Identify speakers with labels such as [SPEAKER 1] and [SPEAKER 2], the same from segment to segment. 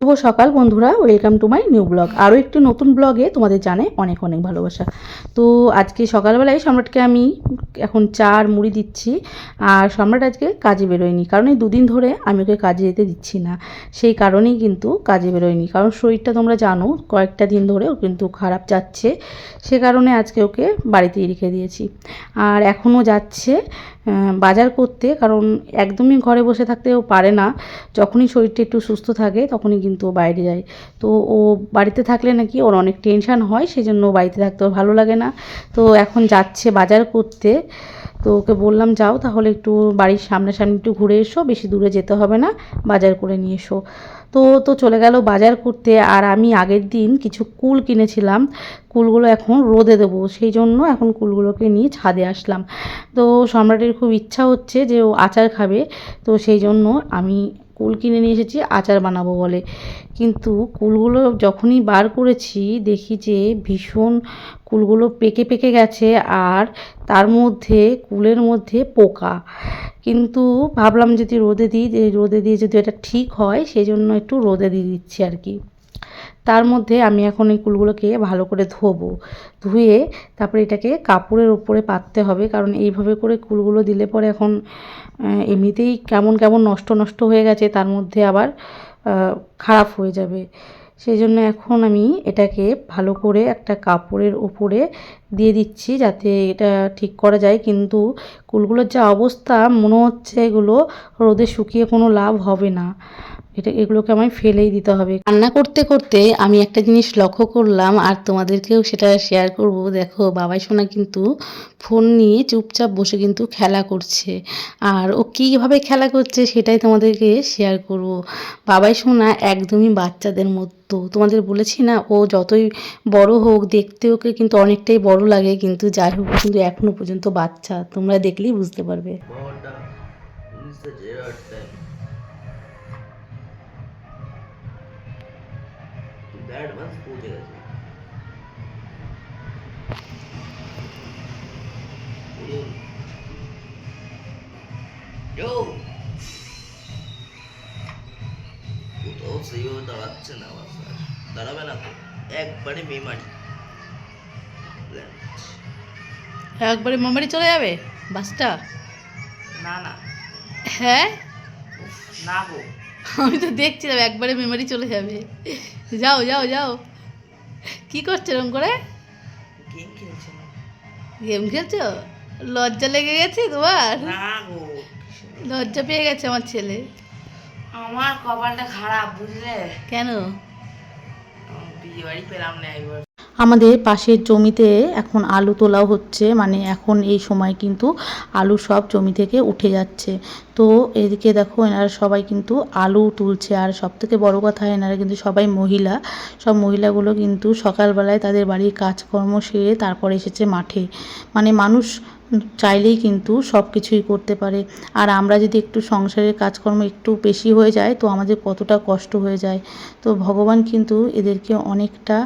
[SPEAKER 1] শুভ সকাল বন্ধুরা, welcome to my new blog. আরও একটি নতুন ব্লগে তোমাদের জানাই অনেক অনেক ভালোবাসা। তো আজকে সকালবেলায় সম্রাটকে আমি এখন চা আর মুড়ি দিচ্ছি। আর সম্রাট আজকে কাজে বেরোয়নি, কারণ এই দুদিন ধরে আমি ওকে কাজে যেতে দিচ্ছি না, সেই কারণেই কিন্তু কাজে বেরোয়নি। কারণ শরীরটা তোমরা জানো কয়েকটা দিন ধরে ও কিন্তু খারাপ যাচ্ছে, সে কারণে আজকে ওকে বাড়িতেই রেখে দিয়েছি। আর এখনও যাচ্ছে বাজার করতে, কারণ একদমই ঘরে বসে থাকতে ও পারে না। যখনই শরীরটা একটু সুস্থ থাকে তখনই কিন্তু ও বাইরে যায়। তো ও বাড়িতে থাকলে নাকি ওর অনেক টেনশান হয়, সেজন্য বাড়িতে থাকতে ওর ভালো লাগে না। তো এখন যাচ্ছে বাজার করতে। তো ওকে বললাম যাও তাহলে একটু বাড়ির সামনাসামনি একটু ঘুরে এসো, বেশি দূরে যেতে হবে না, বাজার করে নিয়ে এসো। তো চলে গেল বাজার করতে। আর আমি আগের দিন কিছু কুল কিনেছিলাম, কুলগুলো এখন রোদে দেবো, সেই জন্য এখন কুলগুলোকে নিয়ে ছাদে আসলাম। তো সম্রাটের খুব ইচ্ছা হচ্ছে যে ও আচার খাবে, তো সেই জন্য আমি কুল কিনে নিয়ে এসেছি আচার বানাবো বলে। কিন্তু কুলগুলো যখনই বার করেছি দেখি যে ভীষণ কুলগুলো পেকে পেকে গেছে, আর তার মধ্যে কুলের মধ্যে পোকা। কিন্তু ভাবলাম যদি রোদে দিই, রোদে দিয়ে যদি এটা ঠিক হয় সেই জন্য একটু রোদে দিয়ে দিচ্ছি আর কি। তার মধ্যে আমি এখন এই কুলগুলোকে ভালো করে ধোবো, ধুয়ে তারপরে এটাকে কাপড়ের উপরে পাততে হবে, কারণ এইভাবে করে কুলগুলো দিলে পরে এখন এমনিতেই কেমন কেমন নষ্ট নষ্ট হয়ে গেছে, তার মধ্যে আবার খারাপ হয়ে যাবে। সেই জন্য এখন আমি এটাকে ভালো করে একটা কাপড়ের উপরে দিয়ে দিচ্ছি যাতে এটা ঠিক করা যায়। কিন্তু কুলগুলোর যা অবস্থা, মনে হচ্ছে এগুলো রোদে শুকিয়ে কোনো লাভ হবে না, এগুলোকে আমায় ফেলেই দিতে হবে। রান্না করতে করতে আমি একটা জিনিস লক্ষ্য করলাম, আর তোমাদেরকেও সেটা শেয়ার করব। দেখো বাবাই সোনা কিন্তু ফোন নিয়ে চুপচাপ বসে কিন্তু খেলা করছে, আর ও কীভাবে খেলা করছে সেটাই তোমাদেরকে শেয়ার করব। বাবাই সোনা একদমই বাচ্চাদের মতো, তোমাদের বলেছি না, ও যতই বড় হোক দেখতে ওকে কিন্তু অনেকটাই বড় লাগে, কিন্তু যাই হোক কিন্তু এখনো পর্যন্ত বাচ্চা, তোমরা দেখলেই বুঝতে পারবে।
[SPEAKER 2] অ্যাডভান্স পৌঁছে গেছে। কোথাও সেইভাবে দাঁড়াচ্ছে না, আমার স্যার দাঁড়াবে না তো, একবারে মেমারি
[SPEAKER 1] একবারে মেমারি চলে যাবে বাসটা?
[SPEAKER 2] না না
[SPEAKER 1] হ্যাঁ
[SPEAKER 2] না গো,
[SPEAKER 1] আমি তো দেখছিলাম একবারে মেমারি চলে যাবে। যাও যাও যাও। কি করছো এরকম করে?
[SPEAKER 2] গেম খেলছিলাম।
[SPEAKER 1] গেম খেলছো? লজ্জা লেগে গেছে তোমার?
[SPEAKER 2] না গো,
[SPEAKER 1] লজ্জা পেয়ে গেছে আমার ছেলে।
[SPEAKER 2] আমার কপালটা খারাপ বুঝলে।
[SPEAKER 1] কেন?
[SPEAKER 2] বিয়ে বাড়ি পেলাম না এবার।
[SPEAKER 1] আমাদের পাশের জমিতে এখন আলু তোলাও হচ্ছে, মানে এখন এই সময় কিন্তু আলু সব জমি থেকে উঠে যাচ্ছে। তো এদিকে দেখো এনারা সবাই কিন্তু আলু তুলছে, আর সবথেকে বড় কথা এনারা কিন্তু সবাই মহিলা। সব মহিলাগুলো কিন্তু সকালবেলায় তাদের বাড়ির কাজকর্ম সেরে তারপরে এসেছে মাঠে। মানে মানুষ চাইলেই কিন্তু সব কিছুই করতে পারে, আর আমরা যদি একটু সংসারের কাজকর্ম একটু বেশি হয়ে যায় তো আমাদের কতটা কষ্ট হয়ে যায়। তো ভগবান কিন্তু এদেরকে অনেকটা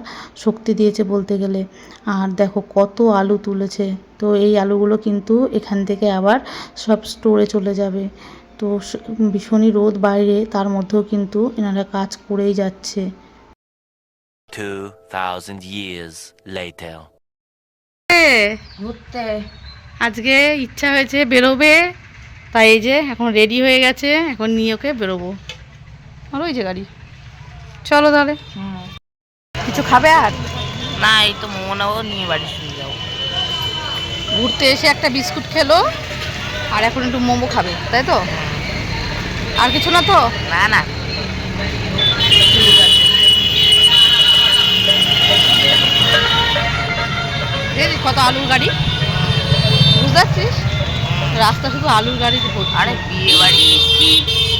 [SPEAKER 1] শক্তি দিয়েছে বলতে গেলে। আর দেখো কত আলু তুলেছে, তো এই আলুগুলো কিন্তু এখান থেকে আবার সব স্টোরে চলে যাবে। তো ভীষণই রোদ বাইরে, তার মধ্যেও কিন্তু এনারা কাজ করেই যাচ্ছে।
[SPEAKER 3] 2000 years later.
[SPEAKER 2] ঘুরতে
[SPEAKER 1] আজকে ইচ্ছা হয়েছে বেরোবে, তাই এই যে এখন রেডি হয়ে গেছে, এখন নিয়ে ওকে বেরোবো। আর ওই যে গাড়ি, চলো তাহলে। কিছু খাবে আর?
[SPEAKER 2] না, এই তো মোমো নেবো, নিয়ে বাড়ি শুয়ে যাবো।
[SPEAKER 1] ঘুরতে এসে একটা বিস্কুট খেলো, আর এখন একটু মোমো খাবে, তাই তো? আর কিছু না তো?
[SPEAKER 2] না না,
[SPEAKER 1] ঠিক আছে। দেখি কত আলুর গাড়ি, বুঝতে পারছিস? রাস্তা শুধু আলুর গাড়িতে ভর্তি।
[SPEAKER 2] আরে বিয়ে বাড়ি,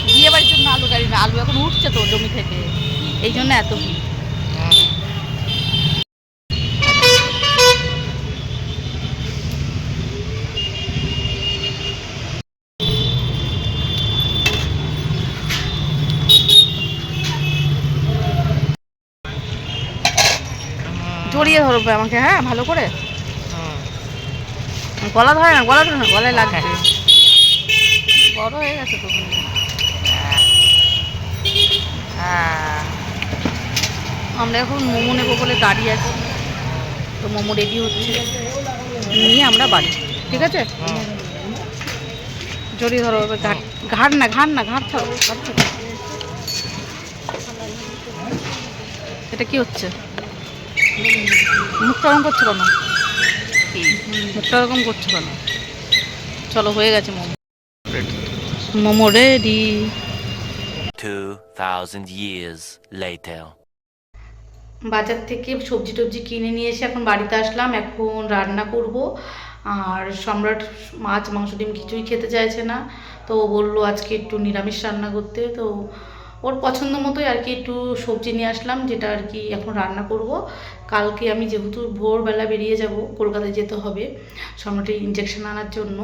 [SPEAKER 1] বিয়ে বাড়ির জন্য আলু গাড়ি না, আলু এখন উঠছে তো জমি থেকে, এই জন্য এত ভিড়। জড়িয়ে ধরবে আমাকে, হ্যাঁ ভালো করে। গলা ধরে না, গলা ধরে না, গলায় লাগবে। বড় হয়ে গেছে তো।
[SPEAKER 2] হ্যাঁ
[SPEAKER 1] আমরা এখন মোমো নেবো বলে দাঁড়িয়ে আছি, তো মোমো রেডি হচ্ছে, নিয়ে আমরা বাড়ি। ঠিক আছে, জড়িয়ে ধরো এবার। ঘাট না ঘাট ছাড়ো, ঘাট ছাড়ো। এটা কি হচ্ছে? মুখটা ওরকম করছো কেন? মুখটা ওরকম করছো কেন? চলো, হয়ে গেছে momo. Momo ready.
[SPEAKER 3] 2,000 years later.
[SPEAKER 1] বাজার থেকে সবজি টবজি কিনে নিয়ে এসে এখন বাড়িতে আসলাম। এখন রান্না করব। আর সম্রাট মাছ মাংস ডিম কিছুই খেতে চাইছে না, তো ও বললো আজকে একটু নিরামিষ রান্না করতে। তো ওর পছন্দ মতোই আর কি একটু সবজি নিয়ে আসলাম, যেটা আর কি এখন রান্না করব। কালকে আমি যেহেতু ভোরবেলা বেরিয়ে যাব, কলকাতায় যেতে হবে সম্রাটের ইঞ্জেকশন আনার জন্য,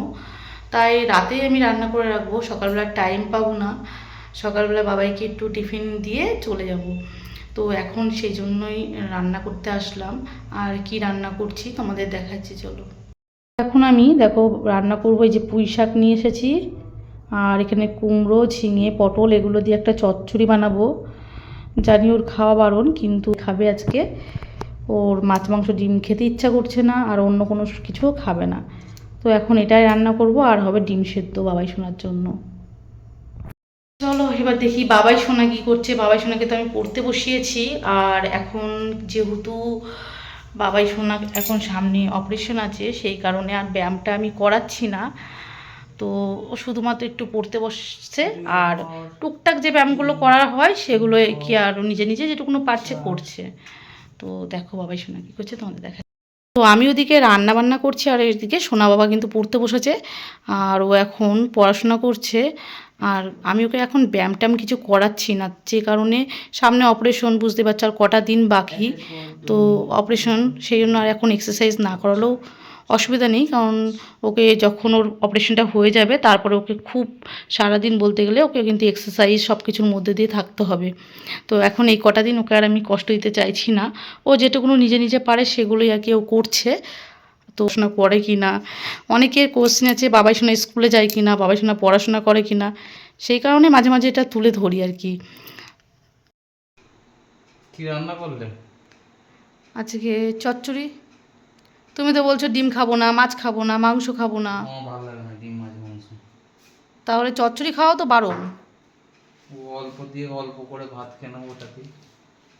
[SPEAKER 1] তাই রাতেই আমি রান্না করে রাখবো। সকালবেলা টাইম পাবো না, সকালবেলা বাবাইকে একটু টিফিন দিয়ে চলে যাব। তো এখন সেই জন্যই রান্না করতে আসলাম। আর কি রান্না করছি তোমাদের দেখাচ্ছি, চলো। এখন আমি দেখো রান্না করবো। এই যে পুঁই শাক নিয়ে এসেছি, আর এখানে কুমড়ো, ঝিঙে, পটল এগুলো দিয়ে একটা চচ্চড়ি বানাবো। জানি ওর খাওয়া বারণ, কিন্তু খাবে আজকে। ওর মাছ মাংস ডিম খেতে ইচ্ছা করছে না, আর অন্য কোনো কিছুও খাবে না। তো এখন এটাই রান্না করব, আর হবে ডিম সেদ্ধ বাবাই শোনার জন্য। চলো এবার দেখি বাবাই সোনা কি করছে। বাবাই সোনাকে তো আমি পড়তে বসিয়েছি, আর এখন যেহেতু বাবাই সোনা এখন সামনে অপারেশন আছে, সেই কারণে আর ব্যায়ামটা আমি করাচ্ছি না। তো ও শুধুমাত্র একটু পড়তে বসছে, আর টুকটাক যে ব্যায়ামগুলো করা হয় সেগুলো কি আর নিজে নিজে যেটুকুনো পারছে করছে। তো দেখো বাবাই সোনা কী করছে তোমাদের দেখা। তো আমি ওদিকে রান্না বান্না করছি, আর এদিকে সোনা বাবা কিন্তু পড়তে বসেছে, আর ও এখন পড়াশোনা করছে। আর আমি ওকে এখন ব্যায়াম ট্যায়াম কিছু করাচ্ছি না, যে কারণে সামনে অপারেশন, বুঝতে পারছো, আর কটা দিন বাকি। তো অপারেশন, সেই জন্য আর এখন এক্সারসাইজ না করালেও অসুবিধা নেই, কারণ ওকে যখন ওর অপারেশনটা হয়ে যাবে তারপরে ওকে খুব সারাদিন বলতে গেলে ওকে কিন্তু এক্সারসাইজ সব কিছুর মধ্যে দিয়ে থাকতে হবে। তো এখন এই কটা দিন ওকে আর আমি কষ্ট দিতে চাইছি না। ও যেটুকুনো নিজে নিজে পারে সেগুলোই আর কি ও করছে। তো পড়াশোনা করে কি না, অনেকের কোশ্চেন আছে বাবাই সোনা স্কুলে যায় কি না, বাবাই সোনা পড়াশোনা করে কি না, সেই কারণে মাঝে মাঝে এটা তুলে ধরি আর কি।
[SPEAKER 4] কি রান্না করলে?
[SPEAKER 1] আজকে চচ্চড়ি। তুমি তো বলছো ডিম খাবো না, মাছ খাবো না, মাংস খাবো না,
[SPEAKER 4] আমার ভালো লাগে না ডিম মাছ মাংস।
[SPEAKER 1] তাহলে চচ্চড়ি খাওয়া তো বারণ।
[SPEAKER 4] ও অল্প দিয়ে অল্প করে ভাত খেয়ে নেবো, ওটাতে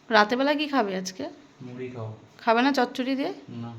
[SPEAKER 1] রাতেবেলা কি খাবে আজকে?
[SPEAKER 4] মুড়ি খাও।
[SPEAKER 1] খাবে না চচ্চড়ি দিয়ে?
[SPEAKER 4] না।